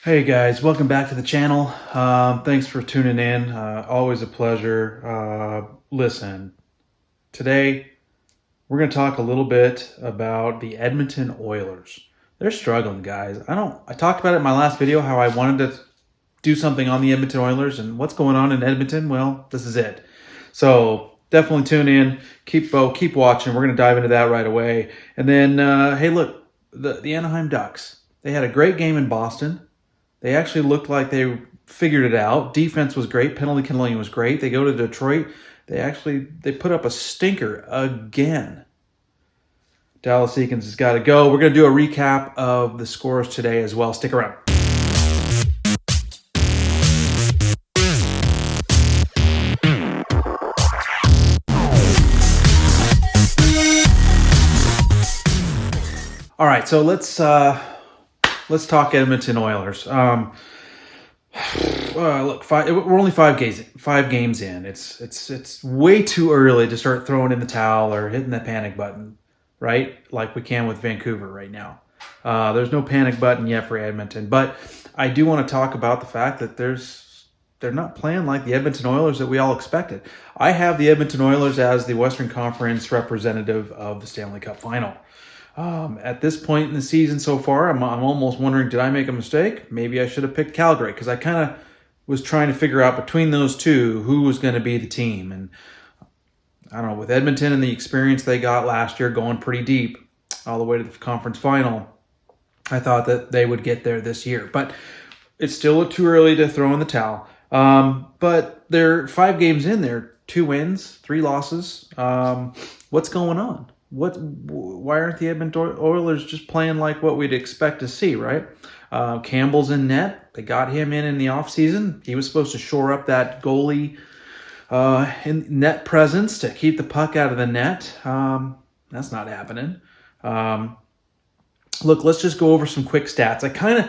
Hey guys, welcome back to the channel. Thanks for tuning in. Always a pleasure. Listen, today we're going to talk a little bit about the Edmonton Oilers. They're struggling, guys. I talked about it in my last video how I wanted to do something on the Edmonton Oilers and what's going on in Edmonton. Well, this is it. So definitely tune in. Keep watching. We're going to dive into that right away. And then, hey, look, the Anaheim Ducks. They had a great game in Boston. They actually looked like they figured it out. Defense was great. Penalty killing was great. They go to Detroit. They put up a stinker again. Dallas Eakins has got to go. We're going to do a recap of the scores today as well. Stick around. All right, so let's talk Edmonton Oilers. Look, we're only five games in. It's way too early to start throwing in the towel or hitting the panic button, right? Like we can with Vancouver right now. There's no panic button yet for Edmonton, but I do want to talk about the fact that they're not playing like the Edmonton Oilers that we all expected. I have the Edmonton Oilers as the Western Conference representative of the Stanley Cup Final. At this point in the season so far, I'm almost wondering, did I make a mistake? Maybe I should have picked Calgary because I kind of was trying to figure out between those two who was going to be the team. And I don't know, with Edmonton and the experience they got last year going pretty deep all the way to the conference final, I thought that they would get there this year. But it's still too early to throw in the towel. But they're 5 games in. They're 2 wins, 3 losses. What's going on? Why aren't the Edmonton Oilers just playing like what we'd expect to see, right? Campbell's in net. They got him in the offseason. He was supposed to shore up that goalie in net presence to keep the puck out of the net. That's not happening. Look, let's just go over some quick stats. I kind of,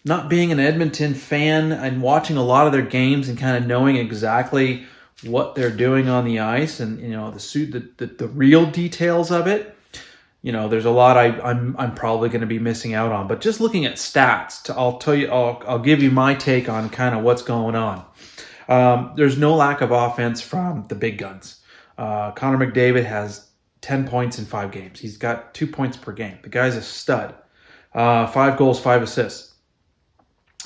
not being an Edmonton fan and watching a lot of their games and kind of knowing exactly what they're doing on the ice and the real details of it, there's a lot I'm probably going to be missing out on. But just looking at stats, I'll give you my take on kind of what's going on. There's no lack of offense from the big guns. Connor McDavid has 10 points in 5 games. He's got 2 points per game. The guy's a stud. 5 goals, 5 assists.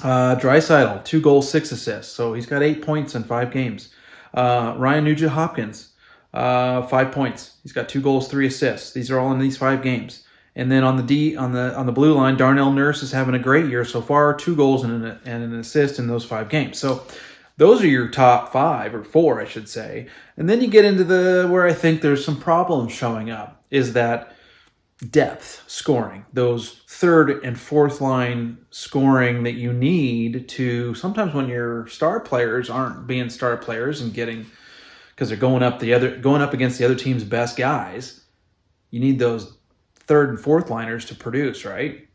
Draisaitl, 2 goals, 6 assists. So he's got 8 points in 5 games. Ryan Nugent-Hopkins, 5 points. He's got 2 goals, 3 assists. These are all in these 5 games. And then on the blue line, Darnell Nurse is having a great year so far. 2 goals and an assist in those 5 games. So those are your top 5 or 4, I should say. And then you get into where I think there's some problems showing up is that depth scoring, those 3rd and 4th line scoring that you need to sometimes when your star players aren't being star players and getting, because they're going up against the other team's best guys, you need those 3rd and 4th liners to produce, right?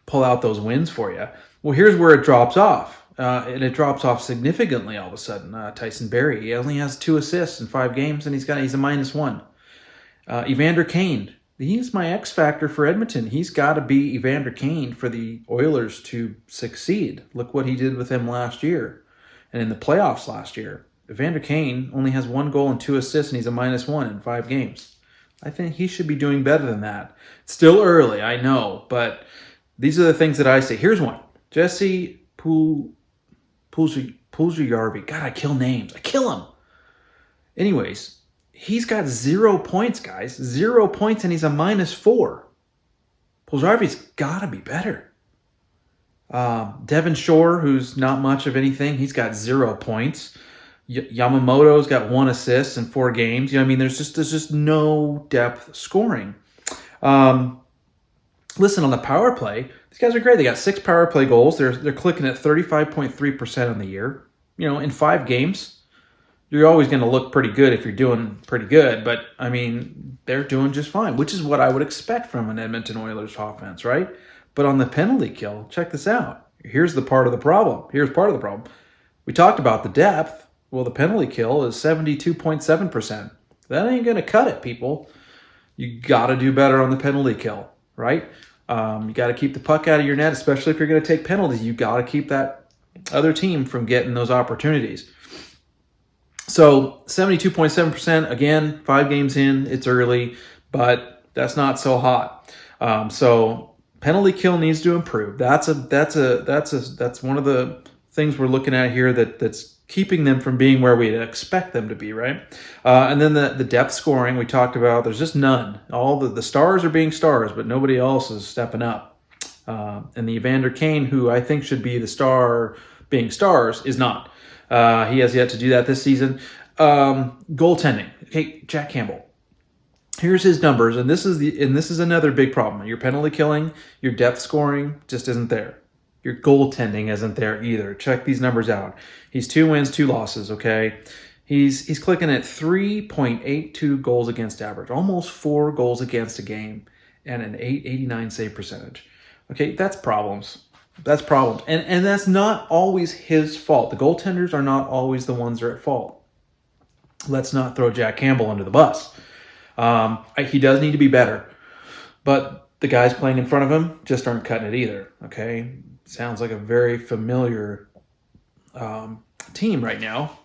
Pull out those wins for you. Well, here's where it drops off. And it drops off significantly all of a sudden. Tyson Barrie, he only has 2 assists in 5 games and he's a -1. Evander Kane, he's my X factor for Edmonton. He's got to be Evander Kane for the Oilers to succeed. Look what he did with him last year and in the playoffs last year. Evander Kane only has 1 goal and 2 assists, and he's a -1 in 5 games. I think he should be doing better than that. It's still early, I know, but these are the things that I say. Here's one. Jesse Puljujarvi. God, I kill names. I kill him. Anyways, he's got 0 points, guys. 0 points, and he's a -4. Puljujarvi's got to be better. Devin Shore, who's not much of anything, he's got 0 points. Yamamoto's got 1 assist in 4 games. There's just no depth scoring. Listen, on the power play, these guys are great. They got 6 power play goals. They're clicking at 35.3% on the year. In 5 games, you're always going to look pretty good if you're doing pretty good. But, they're doing just fine, which is what I would expect from an Edmonton Oilers offense, right? But on the penalty kill, check this out. Here's part of the problem. We talked about the depth. Well, the penalty kill is 72.7%. That ain't going to cut it, people. You got to do better on the penalty kill, right? You got to keep the puck out of your net, especially if you're going to take penalties. You got to keep that other team from getting those opportunities. So 72.7%, again, 5 games in, it's early, but that's not so hot. So penalty kill needs to improve. That's one of the things we're looking at here that's keeping them from being where we'd expect them to be, right? And then the depth scoring we talked about, there's just none. All the stars are being stars, but nobody else is stepping up. And the Evander Kane, who I think should be the star being stars, is not. He has yet to do that this season. Goaltending. Okay, Jack Campbell. Here's his numbers, and this is another big problem. Your penalty killing, your depth scoring just isn't there. Your goaltending isn't there either. Check these numbers out. He's 2 wins, 2 losses. Okay, he's clicking at 3.82 goals against average, almost 4 goals against a game, and an .889 save percentage. Okay, that's problems. That's problems. And that's not always his fault. The goaltenders are not always the ones that are at fault. Let's not throw Jack Campbell under the bus. He does need to be better. But the guys playing in front of him just aren't cutting it either. Okay? Sounds like a very familiar team right now,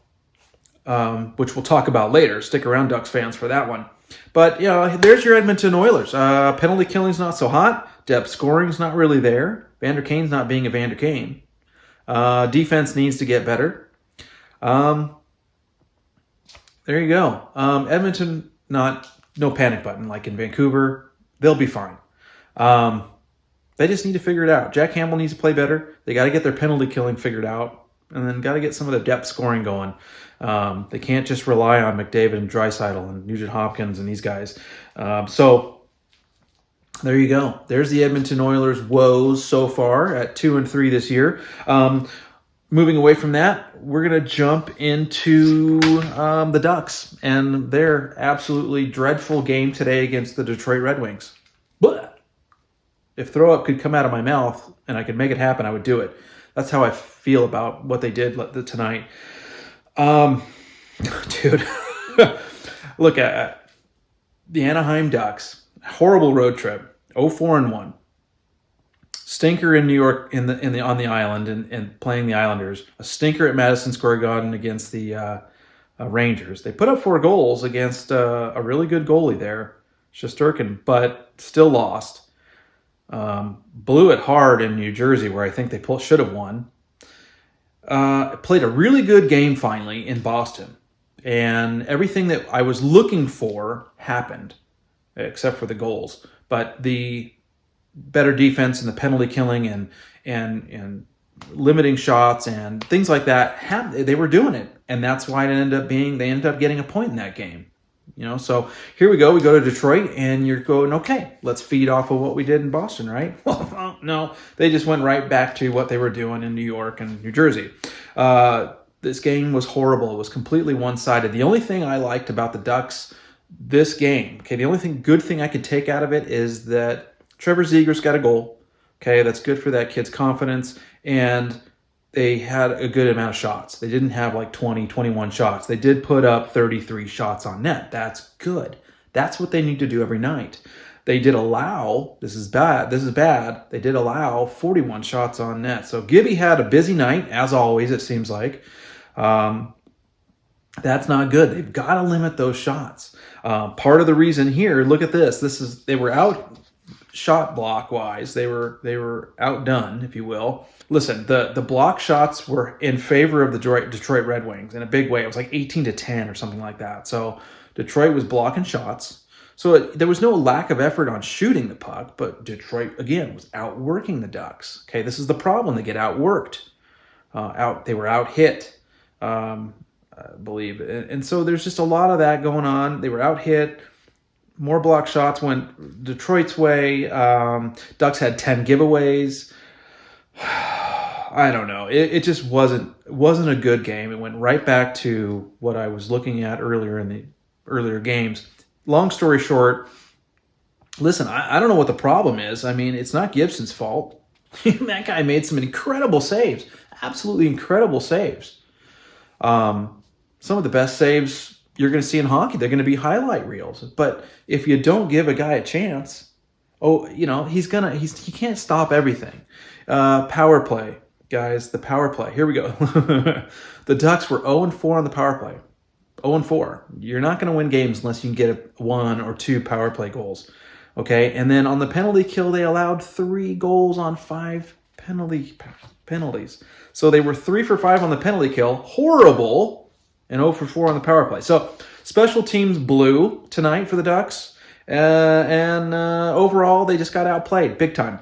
which we'll talk about later. Stick around, Ducks fans, for that one. But, there's your Edmonton Oilers. Penalty killing's not so hot. Depth scoring's not really there. Vander Kane's not being a Vander Kane. Defense needs to get better. There you go. Edmonton, no panic button like in Vancouver. They'll be fine. They just need to figure it out. Jack Campbell needs to play better. They got to get their penalty killing figured out, and then got to get some of the depth scoring going. They can't just rely on McDavid and Draisaitl and Nugent Hopkins and these guys. So there you go. There's the Edmonton Oilers' woes so far at 2-3 this year. Moving away from that, we're going to jump into the Ducks and their absolutely dreadful game today against the Detroit Red Wings. But if throw up could come out of my mouth and I could make it happen, I would do it. That's how I feel about what they did tonight. Dude, look at the Anaheim Ducks. Horrible road trip. 0-4-1. Stinker in New York on the island and playing the Islanders. A stinker at Madison Square Garden against the Rangers. They put up 4 goals against a really good goalie there, Shesterkin, but still lost. Blew it hard in New Jersey, where I think they should have won. Played a really good game finally in Boston, and everything that I was looking for happened, except for the goals. But the better defense and the penalty killing and limiting shots and things like that, they were doing it, and that's why they ended up getting a point in that game. So here we go. We go to Detroit, and you're going, okay, let's feed off of what we did in Boston, right? Well, no, they just went right back to what they were doing in New York and New Jersey. This game was horrible. It was completely one-sided. The only thing I liked about the Ducks this game, okay, the only good thing I could take out of it is that Trevor Zegras got a goal. Okay, that's good for that kid's confidence, and they had a good amount of shots. They didn't have like 20, 21 shots. They did put up 33 shots on net. That's good. That's what they need to do every night. They did allow, this is bad, they did allow 41 shots on net. So Gibby had a busy night, as always, it seems like. That's not good. They've got to limit those shots. Part of the reason here, look at this. They were out shot block wise. They were outdone, if you will. Listen, the block shots were in favor of the Detroit Red Wings in a big way. It was like 18-10 or something like that. So Detroit was blocking shots. So there was no lack of effort on shooting the puck, but Detroit, again, was outworking the Ducks. Okay, this is the problem. They get outworked. They were out-hit, I believe. And so there's just a lot of that going on. They were out-hit. More block shots went Detroit's way. Ducks had 10 giveaways. I don't know. It just wasn't a good game. It went right back to what I was looking at earlier in the earlier games. Long story short, listen, I don't know what the problem is. I mean, it's not Gibson's fault. That guy made some incredible saves. Absolutely incredible saves. Some of the best saves you're going to see in hockey. They're going to be highlight reels. But if you don't give a guy a chance, Oh, he can't stop everything. Power play, guys, the power play. Here we go. The Ducks were 0-4 on the power play. 0-4. You're not going to win games unless you can get 1 or 2 power play goals. Okay, and then on the penalty kill, they allowed 3 goals on 5 penalties. So they were 3 for 5 on the penalty kill. Horrible. And 0 for 4 on the power play. So special teams blew tonight for the Ducks. And overall, they just got outplayed big time.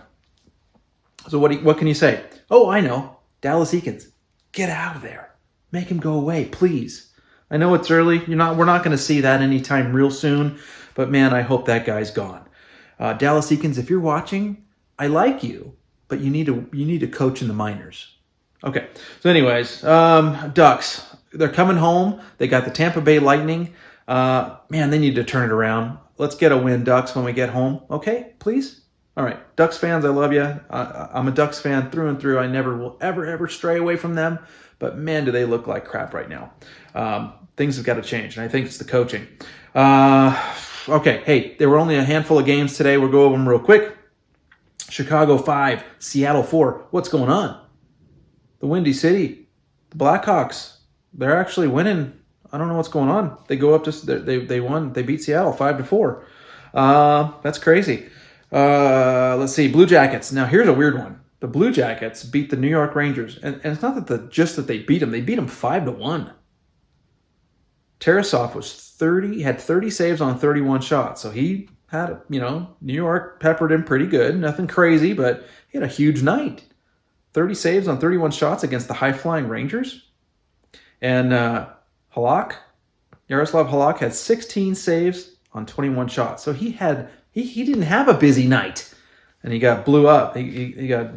So what can you say? Oh, I know. Dallas Eakins. Get out of there. Make him go away, please. I know it's early. We're not going to see that anytime real soon. But, man, I hope that guy's gone. Dallas Eakins, if you're watching, I like you. But you need to coach in the minors. Okay. So, anyways, Ducks. They're coming home. They got the Tampa Bay Lightning. Man, they need to turn it around. Let's get a win, Ducks, when we get home. Okay, please? All right. Ducks fans, I love you. I'm a Ducks fan through and through. I never will ever stray away from them. But, man, do they look like crap right now. Things have got to change, and I think it's the coaching. Okay, hey, there were only a handful of games today. We'll go over them real quick. Chicago 5, Seattle 4. What's going on? The Windy City, the Blackhawks, they're actually winning. I don't know what's going on. They go up to they won. They beat Seattle 5-4. That's crazy. Let's see. Blue Jackets. Now here's a weird one. The Blue Jackets beat the New York Rangers, and it's not that just that they beat them. They beat them 5-1. Tarasov had 30 saves on 31 shots, so he had New York peppered him pretty good. Nothing crazy, but he had a huge night. 30 saves on 31 shots against the high-flying Rangers. And Yaroslav Halak had 16 saves on 21 shots. So he didn't have a busy night. And he got blew up. He got,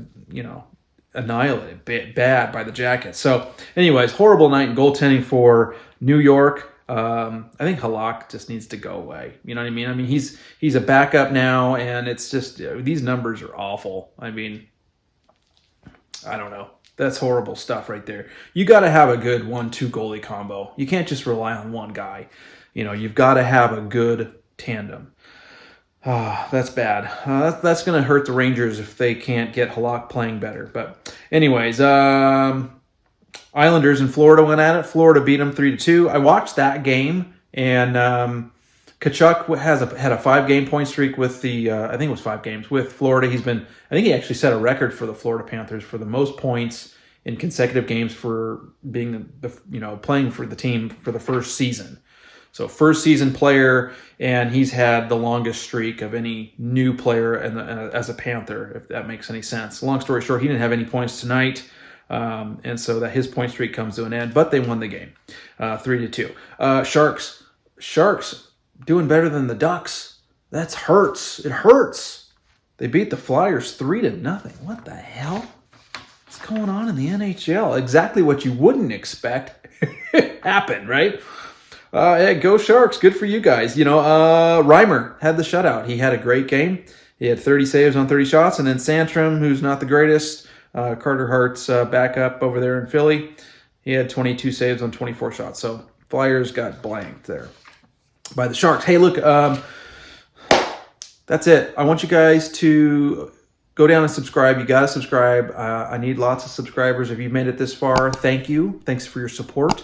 annihilated bad by the Jackets. So anyways, horrible night in goaltending for New York. I think Halak just needs to go away. You know what I mean? I mean, he's a backup now, and it's just these numbers are awful. I mean, I don't know. That's horrible stuff right there. You got to have a good 1-2 goalie combo. You can't just rely on one guy. You've got to have a good tandem. That's bad. That's going to hurt the Rangers if they can't get Halak playing better. But anyways, Islanders in Florida went at it. Florida beat them 3-2. I watched that game, and Tkachuk had a 5-game point streak with the I think it was 5 games with Florida. I think he actually set a record for the Florida Panthers for the most points in consecutive games for being playing for the team for the first season. So first season player, and he's had the longest streak of any new player as a Panther, if that makes any sense. Long story short, he didn't have any points tonight. And so that his point streak comes to an end, but they won the game 3-2. Sharks doing better than the Ducks. That hurts. It hurts. They beat the Flyers 3-0. What the hell? What's going on in the NHL? Exactly what you wouldn't expect happened, right? Hey, go Sharks. Good for you guys. Reimer had the shutout. He had a great game. He had 30 saves on 30 shots. And then Sandstrom, who's not the greatest, Carter Hart's backup over there in Philly, he had 22 saves on 24 shots. So Flyers got blanked there by the Sharks. Hey, look, that's it. I want you guys to go down and subscribe. You got to subscribe. I need lots of subscribers. If you've made it this far, thank you. Thanks for your support.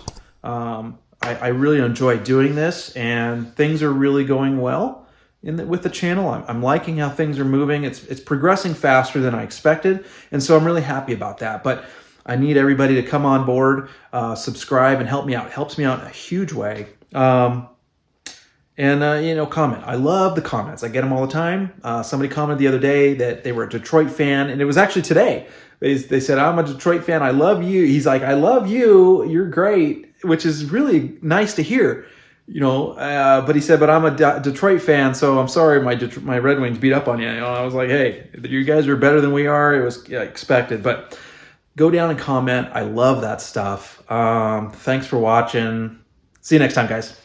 I really enjoy doing this, and things are really going well with the channel. I'm liking how things are moving. It's progressing faster than I expected, and so I'm really happy about that. But I need everybody to come on board, subscribe, and help me out. It helps me out in a huge way. Comment. I love the comments. I get them all the time. Somebody commented the other day that they were a Detroit fan, and it was actually today. They said, I'm a Detroit fan. I love you. He's like, I love you. You're great, which is really nice to hear. But he said, but I'm a Detroit fan, so I'm sorry my Red Wings beat up on you. I was like, hey, you guys are better than we are. It was expected. But go down and comment. I love that stuff. Thanks for watching. See you next time, guys.